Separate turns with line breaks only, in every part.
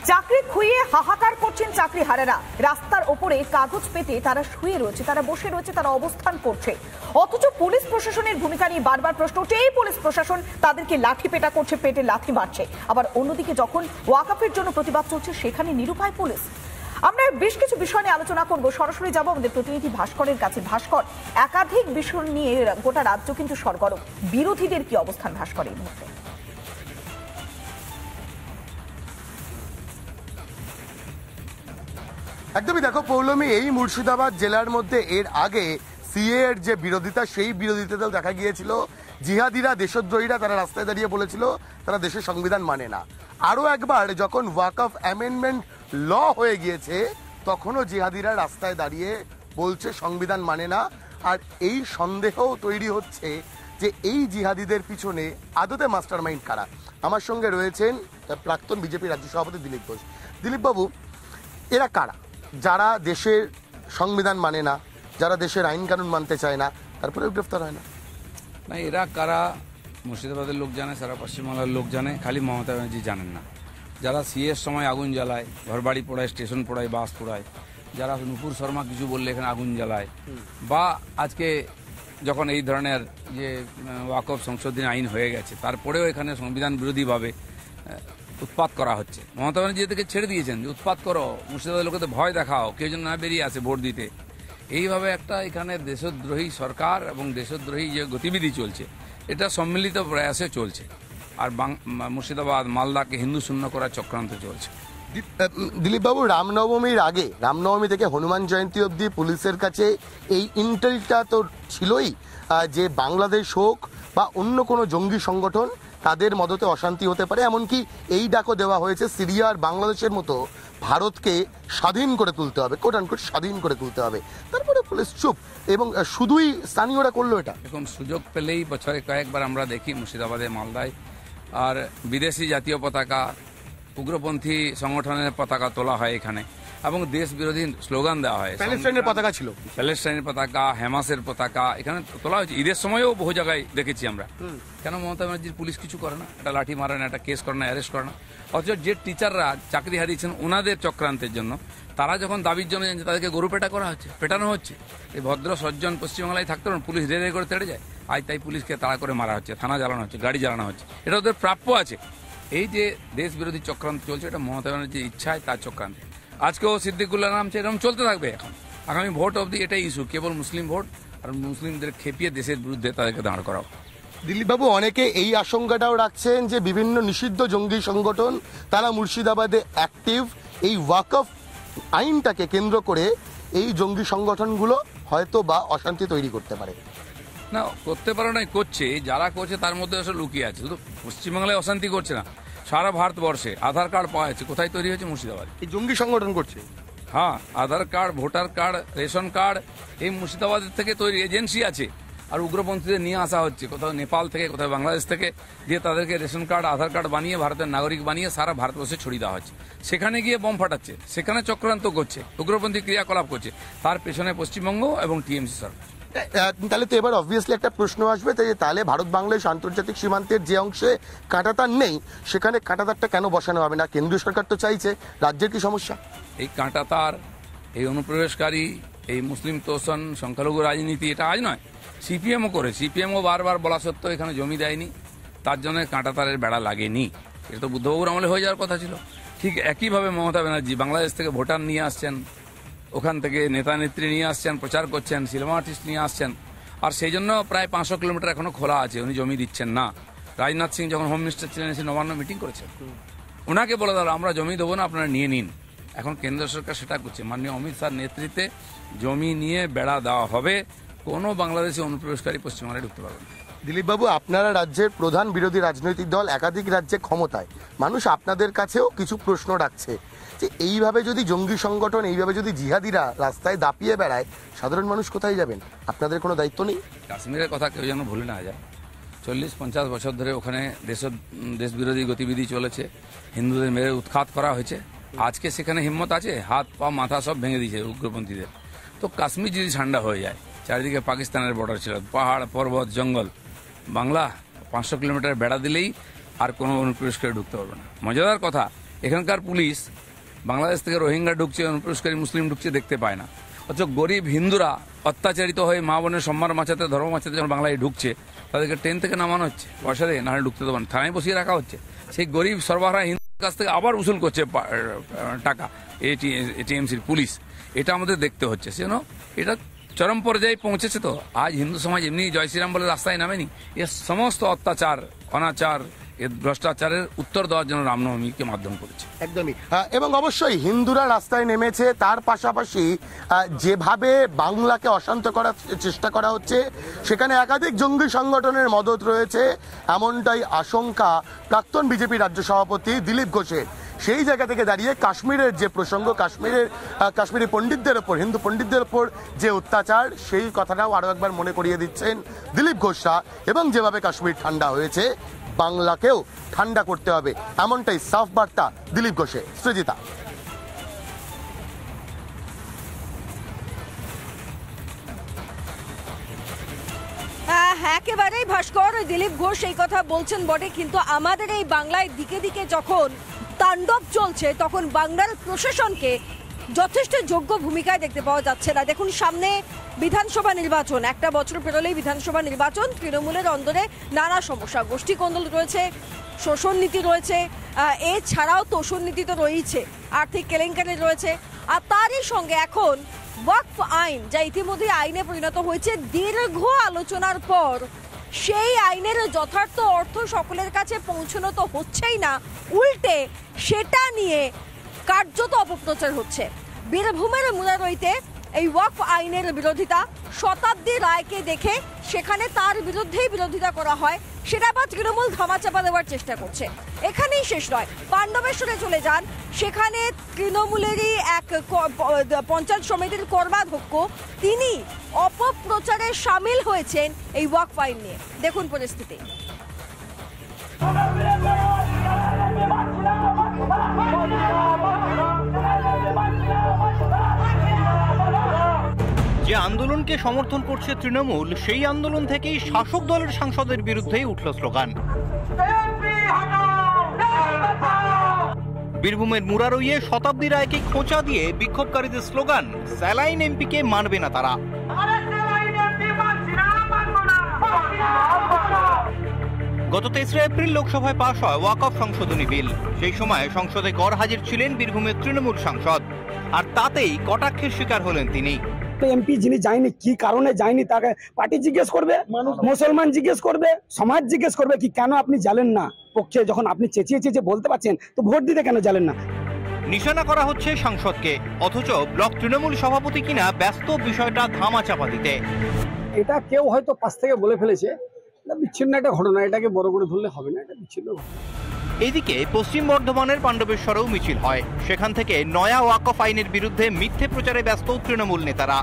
চাকরি খুইয়ে হাহাকার করছেন চাকরিহারারা। রাস্তার ওপরে কাগজ পেতে তারা শুয়ে রয়েছে, তারা বসে রয়েছে, তারা অবস্থান করছে। অথচ পুলিশ প্রশাসনের ভূমিকা নিয়ে বারবার প্রশ্ন উঠছে। এই পুলিশ প্রশাসন তাদেরকে লাঠি পেটা করছে, পেটে লাথি মারছে। আবার অন্যদিকে যখন ওয়াকফের জন্য প্রতিবাদ চলছে সেখানে নিরুপায় পুলিশ। আমরা বেশ কিছু বিষয় নিয়ে আলোচনা করব। সরাসরি যাব আমাদের প্রতিনিধি ভাস্করের কাছে। ভাস্কর, একাধিক বিষয় নিয়ে গোটা রাজ্য কিন্তু সরগরম। বিরোধীদের কি অবস্থান ভাস্কর এই মুহূর্তে?
একদমই দেখো পৌলমী, এই মুর্শিদাবাদ জেলার মধ্যে এর আগে সিএ এর যে বিরোধিতা, সেই বিরোধিতাতেও দেখা গিয়েছিল জিহাদিরা, দেশদ্রোহীরা তারা রাস্তায় দাঁড়িয়ে বলেছিল তারা দেশের সংবিধান মানে না। আরও একবার যখন ওয়াকফ অ্যামেন্ডমেন্ট ল হয়ে গিয়েছে তখনও জিহাদিরা রাস্তায় দাঁড়িয়ে বলছে সংবিধান মানে না। আর এই সন্দেহও তৈরি হচ্ছে যে এই জিহাদিদের পিছনে আদতে মাস্টার মাইন্ড কারা। আমার সঙ্গে রয়েছেন প্রাক্তন বিজেপি রাজ্য সভাপতি দিলীপ ঘোষ। দিলীপবাবু, এরা কারা যারা দেশের সংবিধান মানে না, যারা দেশের আইন কানুন মানতে চায় না, তারপরেও গ্রেফতার হয় না?
না, এরা কারা মুর্শিদাবাদের লোক জানে, সারা পশ্চিমবাংলার লোক জানে, খালি মমতা ব্যানার্জি জানেন না। যারা সিএর সময় আগুন জ্বালায়, ঘরবাড়ি পোড়ায়, স্টেশন পোড়ায়, বাস পোড়ায়, যারা নুপুর শর্মা কিছু বললে এখানে আগুন জ্বালায়, বা আজকে যখন এই ধরনের যে ওয়াকফ সংশোধনী আইন হয়ে গেছে তারপরেও এখানে সংবিধান বিরোধীভাবে উৎপাত করা হচ্ছে। মমতা ব্যানার্জি এদেরকে ছেড়ে দিয়েছেন যে উৎপাত করো, মুর্শিদাবাদের লোকেদের ভয় দেখাও, কেউ যেন না বেরিয়ে আসে ভোট দিতে। এইভাবে একটা এখানে দেশদ্রোহী সরকার এবং দেশদ্রোহী যে গতিবিধি চলছে, এটা সম্মিলিত প্রয়াসে চলছে। আর মুর্শিদাবাদ, মালদাকে হিন্দু শূন্য করার চক্রান্ত চলছে।
দিলীপবাবু, রামনবমীর আগে, রামনবমী থেকে হনুমান জয়ন্তী অবধি পুলিশের কাছে এই ইন্টেলটা তো ছিলই যে বাংলাদেশ হোক বা অন্য কোনো জঙ্গি সংগঠন, তাদের মদতে অশান্তি হতে পারে। এমনকি এই ডাকও দেওয়া হয়েছে সিরিয়া আর বাংলাদেশের মতো ভারতকে স্বাধীন করে তুলতে হবে, কোট আনকোট স্বাধীন করে তুলতে হবে। তারপরে পুলিশ চুপ, এবং শুধুই স্থানীয়রা করলো এটা।
এখন সুযোগ পেলেই বছরে কয়েকবার আমরা দেখি মুর্শিদাবাদে, মালদায় আর বিদেশি জাতীয় পতাকা, উগ্রপন্থী সংগঠনের পতাকা তোলা হয় এখানে, এবং দেশ বিরোধী স্লোগান দেওয়া হয়।
প্যালেস্টাইনের পতাকা ছিল,
প্যালেস্টাইনের পতাকা, হ্যামাসের পতাকা এখানে তোলা হয়েছে। ঈদের সময়ও বহু জায়গায় দেখেছি আমরা। কেন মমতা ব্যানার্জির পুলিশ কিছু করে না? একটা লাঠি মারে না, একটা কেস করে না, অ্যারেস্ট করে না? অথচ যে টিচাররা চাকরি হারিয়েছেন ওনাদের চক্রান্তের জন্য, তারা যখন দাবির জন্য জানছে তাদেরকে গরু পেটা করা হচ্ছে, পেটানো হচ্ছে। এই ভদ্র সজ্জন পশ্চিমবাংলায় থাকতে পারেন, পুলিশ রে করে তেড়ে যায়। আজ তাই পুলিশকে তাড়া করে মারা হচ্ছে, থানা জ্বালানো হচ্ছে, গাড়ি জ্বালানো হচ্ছে। এটা ওদের প্রাপ্য আছে। এই যে দেশ বিরোধী চক্রান্ত চলছে, এটা মমতা ব্যানার্জির ইচ্ছায় তার চক্রান্ত। আজকেও সিদ্দিকুল্লাহ নামছে, এরকম চলতে থাকবে। এখন আগামী ভোট অবধি এটাই ইস্যু, কেবল মুসলিম ভোট, আর মুসলিমদের খেপিয়ে দেশের বিরুদ্ধে তাদেরকে দাঁড় করাও।
দিলীপবাবু, অনেকে এই আশঙ্কাটাও রাখছেন যে বিভিন্ন নিষিদ্ধ জঙ্গি সংগঠন তারা মুর্শিদাবাদে অ্যাক্টিভ। এই ওয়াকফ আইনটাকে কেন্দ্র করে এই জঙ্গি সংগঠনগুলো হয়তো বা অশান্তি তৈরি করতে পারে।
না, করতে পারে না, করছে। যারা করছে তার মধ্যে আসলে লুকিয়ে আছে। শুধু পশ্চিমবাংলায় অশান্তি করছে না, সারা ভারতবর্ষে আধার কার্ড পাওয়া যাচ্ছে। কোথায় তৈরি হয়েছে? মুর্শিদাবাদ।
এই জঙ্গি সংগঠন করছে।
হ্যাঁ, Aadhaar card, voter card, ration card এই মুর্শিদাবাদের থেকে তৈরি এজেন্সি আছে। আর উগ্রপন্থীদের নিয়ে আসা হচ্ছে কোথাও নেপাল থেকে, কোথাও বাংলাদেশ থেকে, দিয়ে তাদেরকে রেশন কার্ড, আধার কার্ড বানিয়ে ভারতের নাগরিক বানিয়ে সারা ভারতবর্ষে ছড়িয়ে দেওয়া হচ্ছে। সেখানে গিয়ে বোম ফাটাচ্ছে, সেখানে চক্রান্ত করছে, উগ্রপন্থী ক্রিয়াকলাপ করছে। তার পেছনে পশ্চিমবঙ্গ এবং টিএমসি সরকার।
তাহলে তো এবার অবভিয়াসলি একটা প্রশ্ন আসবে, তাহলে ভারত বাংলাদেশ আন্তর্জাতিক সীমান্তের যে অংশে কাঁটাতার নেই সেখানে কাঁটাতারটা কেন বসানো হবে না? কেন্দ্রীয় সরকার তো চাইছে, রাজ্যের কি সমস্যা?
এই কাঁটাতার, এই অনুপ্রবেশকারী, এই মুসলিম তোষণ, সংখ্যালঘু রাজনীতি এটা আজ নয়, সিপিএমও করে। সিপিএমও বারবার বলা সত্ত্বেও এখানে জমি দেয়নি, তার জন্য কাঁটাতারের বেড়া লাগেনি। এটা তো বুদ্ধবাবুর আমলে হয়ে যাওয়ার কথা ছিল। ঠিক একইভাবে মমতা ব্যানার্জি বাংলাদেশ থেকে ভোটার নিয়ে আসছেন, ওখান থেকে নেতা নেত্রী নিয়ে আসছেন, প্রচার করছেন, সিনেমা আর্টিস্ট নিয়ে আসছেন। আর সেই জন্য প্রায় 500 কিলোমিটার এখনো খোলা আছে, উনি জমি দিচ্ছেন না। রাজনাথ সিং যখন হোম মিনিস্টার ছিলেন এসে নবান্ন মিটিং করেছেন, ওনাকে বলে দাও আমরা জমি দেবো না, আপনারা নিয়ে নিন। এখন কেন্দ্র সরকার সেটা করছে। মাননীয় অমিত শাহর নেতৃত্বে জমি নিয়ে বেড়া দেওয়া হবে, কোনো বাংলাদেশি অনুপ্রবেশকারী পশ্চিমবাংলায় ঢুকতে পারবে না।
দিলীপবাবু, আপনারা রাজ্যের প্রধান বিরোধী রাজনৈতিক দল, একাধিক রাজ্যে ক্ষমতায়, মানুষ আপনাদের কাছেও কিছু প্রশ্ন রাখছে যে এইভাবে যদি জঙ্গি সংগঠন, এইভাবে যদি জিহাদিরা রাস্তায় দাপিয়ে বেড়ায়, সাধারণ মানুষ কোথায় যাবেন? আপনাদের কোনো দায়িত্ব নেই?
কাশ্মীরের কথা কেউ যেন ভুলে না যায়। 40-50 বছর ধরে ওখানে দেশ বিরোধী গতিবিধি চলেছে, হিন্দুদের মেরে উৎখাত করা হয়েছে। আজকে সেখানে হিম্মত আছে? হাত পা মাথা সব ভেঙে দিয়েছে উগ্রপন্থীদের। তো কাশ্মীর যদি ঠান্ডা হয়ে যায়, চারিদিকে পাকিস্তানের বর্ডার ছিল, পাহাড় পর্বত জঙ্গল, বাংলা 500 কিলোমিটার বেড়া দিলেই আর কোনো অনুপ্রবেশ করে ঢুকতে পারবে না। মজাদার কথা, এখানকার পুলিশ বাংলাদেশ থেকে রোহিঙ্গা ঢুকছে, অনুপ্রবেশকারী মুসলিম ঢুকছে দেখতে পায় না, অথচ গরিব হিন্দুরা অত্যাচারিত হয়ে মা বোনের সম্মান বাঁচাতে, ধর্ম বাঁচাতে যখন বাংলায় ঢুকছে, তাদেরকে ট্রেন থেকে নামানো হচ্ছে পয়সা দিয়ে, নাহলে ঢুকতে দেবেন, থানায় বসিয়ে রাখা হচ্ছে। সেই গরিব সরবরাহ হিন্দুর কাছ থেকে আবার উসুল করছে টাকা টিএমসির পুলিশ। এটা আমাদের দেখতে হচ্ছে, সেজন্য এটা চরম পর্যায়ে পৌঁছেছে। তো আজ হিন্দু সমাজ এমনি জয় শ্রীরাম বলে রাস্তায় নামেনি, এর সমস্ত অত্যাচার, অনাচার, এর ভ্রষ্টাচারের উত্তর দেওয়ার জন্য রামনবমীকে মাধ্যম করেছে।
একদমই। এবং অবশ্যই হিন্দুরা রাস্তায় নেমেছে, তার পাশাপাশি যেভাবে বাংলাকে অশান্ত করার চেষ্টা করা হচ্ছে, সেখানে একাধিক জঙ্গি সংগঠনের মদত রয়েছে, এমনটাই আশঙ্কা প্রাক্তন বিজেপি রাজ্য সভাপতি দিলীপ ঘোষের। সেই জায়গা থেকে দাঁড়িয়ে কাশ্মীরের যে প্রসঙ্গ, কাশ্মীরি পণ্ডিতদের ওপর, হিন্দু পণ্ডিতদের ওপর যে অত্যাচার, সেই কথাটাও আরো একবার মনে করিয়ে দিচ্ছেন দিলীপ ঘোষরা। এবং যেভাবে কাশ্মীর ঠান্ডা হয়েছে, বাংলাকেও ঠান্ডা করতে হবে, এমনটাই সাফ বার্তা দিলীপ ঘোষের। সৃজিতা।
একেবারেই ভাস্কর, দিলীপ ঘোষ এই কথা বলছেন বটে, কিন্তু আমাদের এই বাংলায় দিকে দিকে যখন তাণ্ডব চলছে, তখন বাংলার প্রশাসনকে যথেষ্ট যোগ্য ভূমিকায় দেখতে পাওয়া যাচ্ছে না। দেখুন, সামনে বিধানসভা নির্বাচন, একটা বছর পেরোলেই বিধানসভা নির্বাচন। তৃণমূলের অন্দরে নানা সমস্যা, গোষ্ঠী কোন্দল রয়েছে, শোষণ নীতি রয়েছে, এছাড়াও তোষণ নীতি তো রয়েছে, আর্থিক কেলেঙ্কারি রয়েছে, আর তারই সঙ্গে এখন ওয়াকফ আইন, যা ইতিমধ্যে আইনে পরিণত হয়েছে, দীর্ঘ আলোচনার পর সেই আইনের যথার্থ অর্থ সকলের কাছে পৌঁছানো তো হচ্ছেই না, উল্টে সেটা নিয়ে কার্যত অপপ্রচার হচ্ছে। বীরভূমের মুরারইতে এই ওয়াকফ আইনের বিরোধিতা, শতাব্দী রায়কে দেখে সেখানে তার বিরুদ্ধেই বিরোধিতা করা হয়, সেটা আবার তৃণমূল ধামাচাপা দেওয়ার চেষ্টা করছে। এখানেই শেষ নয়, পাণ্ডবেশ্বরে চলে যান, সেখানে তৃণমূলেরই এক পঞ্চায়েত সমিতির কর্মাধ্যক্ষ, তিনি অপপ্রচারে সামিল হয়েছেন এই ওয়াকফ আইন নিয়ে। দেখুন পরিস্থিতি।
যে আন্দোলনকে সমর্থন করছে তৃণমূল, সেই আন্দোলন থেকেই শাসক দলের সাংসদের বিরুদ্ধেই উঠল স্লোগান। বীরভূমের মুরারইয়ে শতাব্দী রায়কে খোঁচা দিয়ে বিক্ষোভকারীদের স্লোগান, স্যালাইন এমপিকে মানবে না তারা। গত 3 এপ্রিল লোকসভায় পাশ হয় ওয়াকফ সংশোধনী বিল। সেই সময় সংসদে গড়হাজির ছিলেন বীরভূমের তৃণমূল সাংসদ, আর তাতেই কটাক্ষের শিকার হলেন তিনি।
এমপি যিনি যায়নি, কি কারণে যায়নি তাকে পার্টি জিজ্ঞেস করবে, মুসলমান জিজ্ঞেস করবে, সমাজ জিজ্ঞেস করবে কি কেন আপনি জানেন না পক্ষে, যখন আপনি চেঁচিয়ে চেঁচিয়ে বলতে পারছেন তো ভোট দিতে কেন জানেন না।
নিশানা করা হচ্ছে সাংসদকে, অথচ ব্লক তৃণমূল সভাপতি কিনা ব্যস্ত বিষয়টা ধামাচাপা দিতে।
এটা কেউ হয়তো পাশ থেকে বলে ফেলেছে, বিচ্ছিন্ন একটা ঘটনা, এটাকে বড় করে ধরলে হবে না, এটা বিচ্ছিন্ন।
এদিকে পশ্চিম বর্ধমানের পাণ্ডবেশ্বরেও মিছিল হয়, সেখান থেকে নয়া ওয়াকফ আইনের বিরুদ্ধে মিথ্যে প্রচারে ব্যস্ত তৃণমূল নেতারা।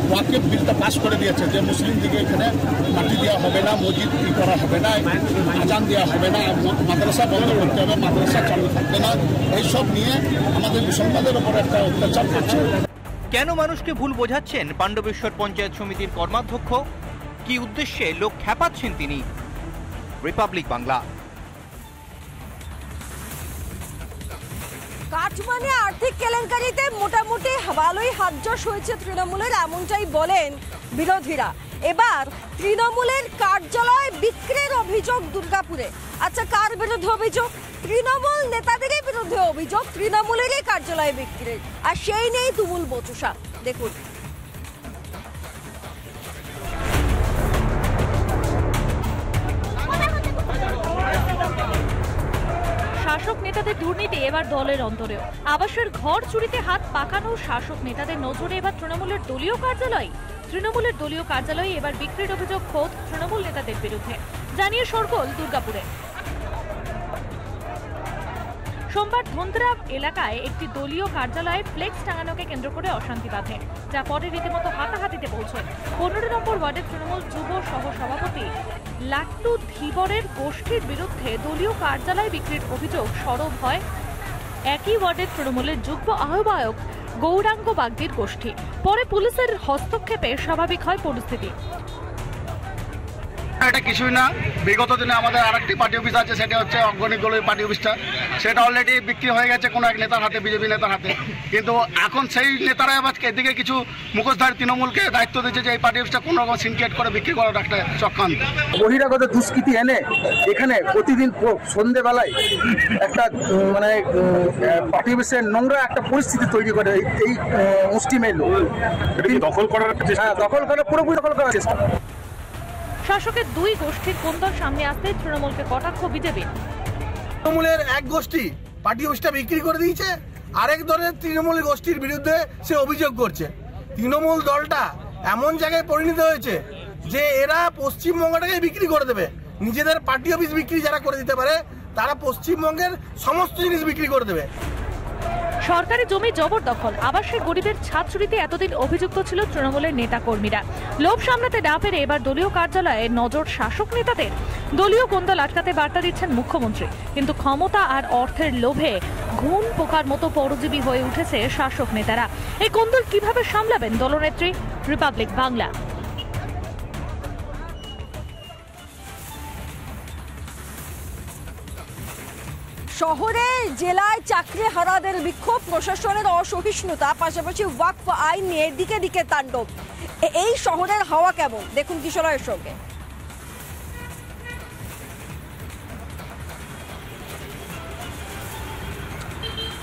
ওয়াকফ বিলটা পাস করে দিয়েছে যে মুসলিম দিকে এখানে মাটি দেওয়া হবে না, মসজিদ করা হবে না, আজান দেওয়া হবে না, মাদ্রাসা বন্ধ করতে হবে, মাদ্রাসা চালু থাকবে না, এইসব নিয়ে আমাদের মুসলমানদের উপর একটা অত্যাচার করছে।
কেন মানুষকে ভুল বোঝাচ্ছেন পাণ্ডবেশ্বর পঞ্চায়েত সমিতির কর্মাধ্যক্ষ? কি উদ্দেশ্যে লোক খেপাচ্ছেন তিনি? রিপাবলিক বাংলা।
কাটমানে আর্থিক কেলেঙ্কারিতে মোটামুটি ভালোই হাতজস হয়েছে তৃণমূলের, এমনটাই বলেন বিরোধীরা। এবার তৃণমূলের কার্যালয় বিক্রির অভিযোগ দুর্গাপুরে। আচ্ছা, কার বিরুদ্ধে অভিযোগ? তৃণমূল নেতাদেরই বিরুদ্ধে অভিযোগ, তৃণমূলেরই কার্যালয় বিক্রির, আর সেই নিয়েই তুমুল বচসা। দেখুন।
শাসক নেতাদের দুর্নীতি এবার দলের অন্তরেও। আবাসের ঘর চুরিতে হাত পাকানো শাসক নেতাদের নজরে এবার তৃণমূলের দলীয় কার্যালয়। তৃণমূলের দলীয় কার্যালয়ে এবার বিক্রির অভিযোগ খোদ তৃণমূল নেতাদের বিরুদ্ধে, জানিয়ে শোরগোল দুর্গাপুরে। সোমবার ধন্দ্রা এলাকায় একটি দলীয় কার্যালয়ে ফ্লেক্স টাঙানোকে কেন্দ্র করে অশান্তি বাধে, যা পরে রীতিমতো হাতাহাতিতে পৌঁছয়। 15 নম্বর ওয়ার্ডের তৃণমূল যুব সহ সভাপতি লাট্টু ধীবরের গোষ্ঠীর বিরুদ্ধে দলীয় কার্যালয় বিক্রির অভিযোগ সরব হয় একই ওয়ার্ডের তৃণমূলের যুগ্ম আহ্বায়ক গৌরাঙ্গ বাগদির গোষ্ঠী। পরে পুলিশের হস্তক্ষেপে স্বাভাবিক হয় পরিস্থিতি।
এটা কিছুই না। বিগত দিনে আমাদের আরেকটি পার্টি অফিস আছে, সেটা হচ্ছে অগ্রণী দলের পার্টি অফিসটা, সেটা অলরেডি বিক্রি হয়ে গেছে কোনো এক নেতার হাতে, বিজেপি নেতার হাতে। কিন্তু এখন সেই নেতারা আবার এদিকে কিছু মুখোশধারী তৃণমূলকে দায়িত্ব দিয়েছে যে এই পার্টি অফিসটা কোনো রকম সিন্ডিকেট করে বিক্রি করার একটা চক্রান্ত।
বহিরাগত দুষ্কৃতি এনে এখানে প্রতিদিন সন্ধ্যেবেলায় একটা মানে পার্টি অফিসের নোংরা একটা পরিস্থিতি তৈরি করে এই মুষ্টিমেয় লোক দখল করার পুরোপুরি দখল করার চেষ্টা।
শাসকের দুই গোষ্ঠীর কোন্দল সামনে আসতে তৃণমূলকে কটাক্ষ বিজেপি।
তৃণমূলের এক গোষ্ঠী পার্টি অফিসটা বিক্রি করে দিয়েছে, আরেক দলের তৃণমূল গোষ্ঠীর বিরুদ্ধে সে অভিযোগ করছে। তৃণমূল দলটা এমন জায়গায় পরিণত হয়েছে যে এরা পশ্চিমবঙ্গটাকে বিক্রি করে দেবে। নিজেদের পার্টি অফিস বিক্রি যারা করে দিতে পারে তারা পশ্চিমবঙ্গের সমস্ত জিনিস বিক্রি করে দেবে।
সরকারি জমি জবরদখল, আবাসিক গরিবের ছাদ চুরিতে এতদিন অভিযুক্ত ছিল তৃণমূলের নেতা কর্মীরা। লোভ সামলাতে না পেরে এবার দলীয় কার্যালয়ে নজর শাসক নেতাদের। দলীয় কোন্দল আটকাতে বার্তা দিচ্ছেন মুখ্যমন্ত্রী, কিন্তু ক্ষমতা আর অর্থের লোভে ঘুণ পোকার মতো পরজীবী হয়ে উঠেছে শাসক নেতারা। এই কোন্দল কিভাবে সামলাবেন দলনেত্রী? রিপাবলিক বাংলা।
শহরে জেলায় চাকরি হারাদের বিক্ষোভ, প্রশাসনের অসহিষ্ণুতা, পাশাপাশি ওয়াকফ আইন নিয়ে দিকে দিকে তাণ্ডব। এই শহরের হাওয়া কেমন দেখুন কিশোরের সঙ্গে।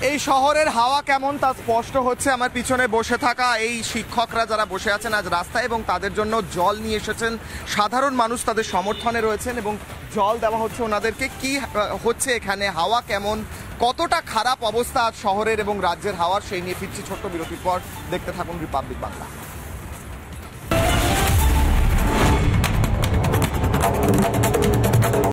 এই শহরের হাওয়া কেমন তা স্পষ্ট হচ্ছে আমার পিছনে বসে থাকা এই শিক্ষকরা যারা বসে আছেন আজ রাস্তায়, এবং তাদের জন্য জল নিয়ে এসেছেন। সাধারণ মানুষ তাদের সমর্থনে রয়েছেন এবং জল দেওয়া হচ্ছে ওনাদেরকে। কি হচ্ছে এখানে, হাওয়া কেমন, কতটা খারাপ অবস্থা আজ শহরের এবং রাজ্যের হাওয়ার, সেই নিয়ে ফিরছি ছোট্ট বিরতির পর। দেখতে থাকুন রিপাবলিক বাংলা।